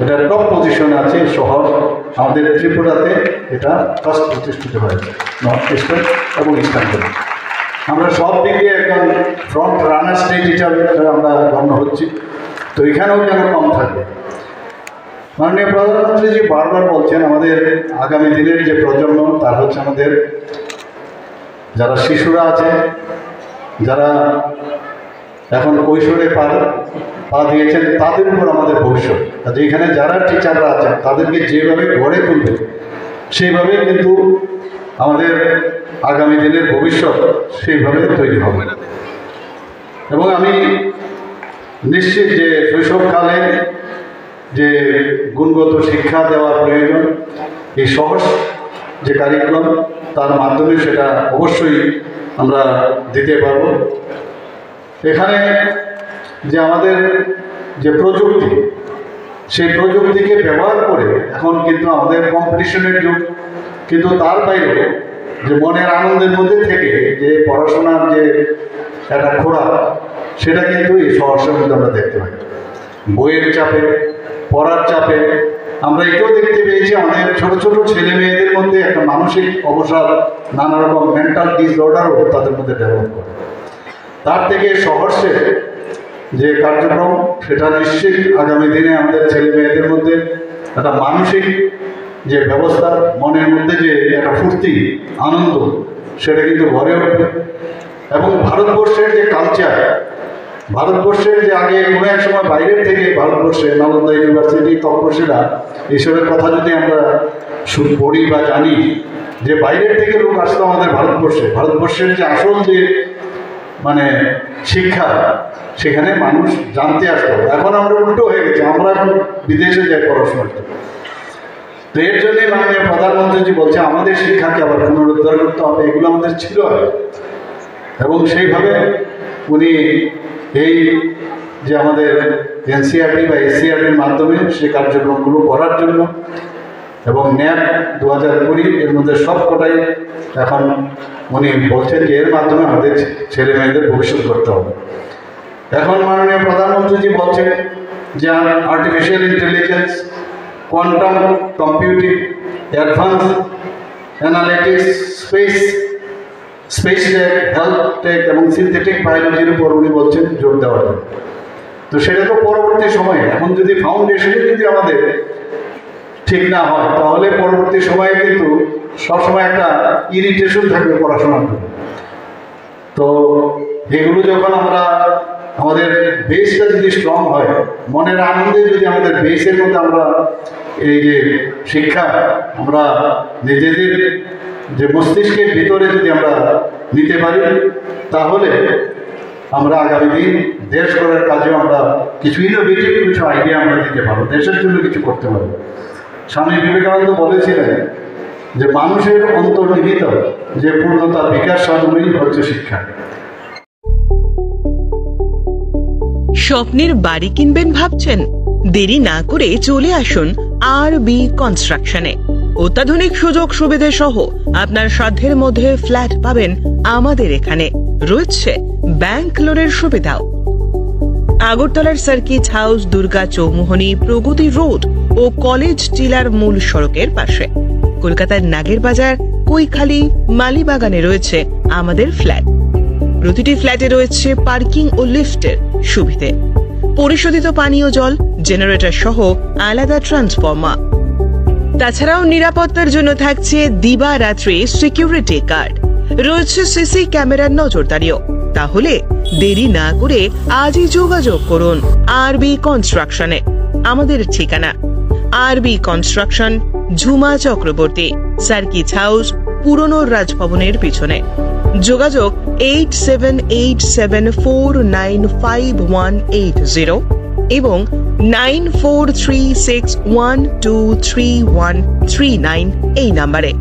এটা টপ পজিশনে আছে শহর আমাদের ত্রিপুরাতে, এটা ফার্স্ট প্রতিষ্ঠিত হয়েছে নর্থ ইস্টার্ন এবং ইস্টার্ন। আমরা সব দিকে একদম ফ্রন্ট রানার স্টেট হিসাবে আমরা গণ্য হচ্ছি। তো এখানেও যেন কম থাকবে। মাননীয় প্রধানমন্ত্রীজি বারবার বলছেন আমাদের আগামী দিনের যে প্রজন্ম, তার হচ্ছে আমাদের যারা শিশুরা আছে, যারা এখন কৈশোরে পা দিয়েছেন, তাদের উপর আমাদের ভবিষ্যৎ। কাজে এখানে যারা টিচাররা আছেন তাদেরকে যেভাবে গড়ে তুলবে সেইভাবে কিন্তু আমাদের আগামী দিনের ভবিষ্যৎ সেইভাবে তৈরি হবে। এবং আমি নিশ্চিত যে শৈশবকালে যে গুণগত শিক্ষা দেওয়ার প্রয়োজন, এই সহজ যে কারিকুলাম তার মাধ্যমে সেটা অবশ্যই আমরা দিতে পারব। এখানে যে আমাদের যে প্রযুক্তি, সেই প্রযুক্তিকে ব্যবহার করে এখন কিন্তু আমাদের কম্পিটিশনের যুগ, কিন্তু তার বাইরে যে মনের আনন্দের মধ্যে থেকে যে পড়াশোনার যে একটা খোরাক, সেটা কিন্তু এই শহরের মধ্যে আমরা দেখতে পাই। বইয়ের চাপে, পড়ার চাপে আমরা এটাও দেখতে পেয়েছি আমাদের ছোট ছোট ছেলে মেয়েদের মধ্যে একটা মানসিক অবসাদ, নানা রকম মেন্টাল ডিসঅর্ডারও তাদের মধ্যে ডেভেলপ করে। তার থেকে সহর্ষে যে কার্যক্রম, সেটা নিশ্চিত আগামী দিনে আমাদের ছেলে মেয়েদের মধ্যে একটা মানসিক যে ব্যবস্থা, মনের মধ্যে যে একটা ফুর্তি আনন্দ, সেটা কিন্তু গড়ে উঠবে। এবং ভারতবর্ষের যে কালচার, ভারতবর্ষের যে আগে কোনো এক সময় বাইরের থেকে ভারতবর্ষে নালন্দা ইউনিভার্সিটি, তপসিলা এইসবের কথা যদি আমরা পড়ি বা জানি, যে বাইরের থেকে লোক আসতো আমাদের ভারতবর্ষে, ভারতবর্ষের যে আসল যে মানে শিক্ষা, সেখানে মানুষ জানতে আসতো। এখন আমরা উল্টো হয়ে গেছে, আমরা এখন বিদেশে যাই পড়াশোনা। তো এর জন্যই মাননীয় প্রধানমন্ত্রীজি বলছে আমাদের শিক্ষাকে আবার পুনরুদ্ধার করতে হবে। এগুলো আমাদের ছিল এবং সেইভাবে উনি এই যে আমাদের এনসিইআরটি বা এসসিইআরটির মাধ্যমে সেই কার্যক্রমগুলো করার জন্য, এবং ন্যাপ 2020 এর মধ্যে সব কটাই এখন উনি বলছেন যে এর মাধ্যমে আমাদের ছেলে মেয়েদের ভবিষ্যৎ করতে হবে। এখন মাননীয় প্রধানমন্ত্রীজি বলছেন যে artificial intelligence, quantum computing, advance analytics, space tech, health tech এবং সিনথেটিক বায়োলজির উপর উনি বলছেন জোর দেওয়ার জন্য। তো সেটা তো পরবর্তী সময়ে, এখন যদি ফাউন্ডেশনে যদি আমাদের ঠিক না হয়, তাহলে পরবর্তী সময়ে কিন্তু সবসময় একটা ইরিটেশন থাকবে পড়াশোনার জন্য। তো এগুলো যখন আমরা আমাদের বেসটা যদি স্ট্রং হয়, মনের আনন্দে যদি আমাদের বেসের মধ্যে আমরা এই যে শিক্ষা আমরা নিজেদের যে মস্তিষ্কের ভিতরে যদি আমরা নিতে পারি, তাহলে আমরা আগামী দিন দেশ গড়ার কাজে আমরা কিছু ইনোভেটিভ কিছু আইডিয়া আমরা দিতে পারবো, দেশের জন্য কিছু করতে পারবো। স্বামী বিবেকানন্দ বলেছিলেন যে মানুষের অন্তর্নিহিত যে পূর্ণতা বিকাশ সাধনই হচ্ছে শিক্ষা। স্বপ্নের বাড়ি কিনবেন ভাবছেন? দেরি না করে চলে আসুন আরবি কনস্ট্রাকশনে। অত্যাধুনিক সুযোগ সুবিধা সহ আপনার সাধ্যের মধ্যে ফ্ল্যাট পাবেন আমাদের এখানে। রয়েছে ব্যাংক লোনের সুবিধাও। আগরতলার সার্কিট হাউস, দুর্গা চৌমুহনী, প্রগতি রোড ও কলেজ টিলার মূল সড়কের পাশে। কলকাতার নাগের বাজার, কৈখালি, মালিবাগানে রয়েছে আমাদের ফ্ল্যাট। প্রতিটি ফ্ল্যাটে রয়েছে পার্কিং ও লিফটের সুবিধে, পরিশোধিত পানীয় জল, জেনারেটর সহ আলাদা ট্রান্সফরমার। তাছাড়াও নিরাপত্তার জন্য থাকছে দিবারাত্রি সিকিউরিটি গার্ড, রয়েছে সিসি ক্যামেরার নজরদারিও। তাহলে দেরি না করে আজই যোগাযোগ করুন আরবি কনস্ট্রাকশনে। আমাদের ঠিকানা আরবি construction, Jhuma Chakraborty, circuit house, পুরনো রাজভবনের পিছনে। যোগাযোগ 8787495180 এবং 9436123139 এই নাম্বারে।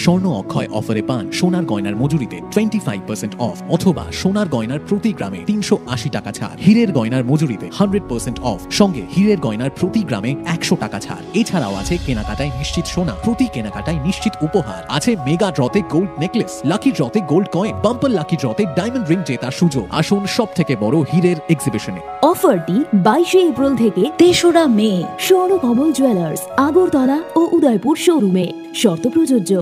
স্বর্ণ অক্ষয় অফারে পান সোনার গয়নার মজুরিতে 25% অফ অথবা সোনার গয়নার প্রতি গ্রামে 380 টাকা ছাড়। হীরের গয়নার মজুরিতে 100% অফ, সঙ্গে হীরের গয়নার প্রতি গ্রামে 100 টাকা ছাড়। এছাড়াও আছে কেনাকাটায় নিশ্চিত সোনা, প্রতি কেনাকাটায় নিশ্চিত উপহার। আছে মেগা ড্রতে গোল্ড নেকলেস, লাকি ড্রতে গোল্ড কয়েন, বাম্পার লাকি ড্রতে ডায়মন্ড রিং জেতার সুযোগ। আসুন সব থেকে বড় হীরের এক্সিবিশনে। অফারটি 22 এপ্রিল থেকে 3রা মে স্বর্ণকমল জুয়েলার্স, আগরতলা ও উদয়পুর শোরুমে। শর্ত প্রযোজ্য।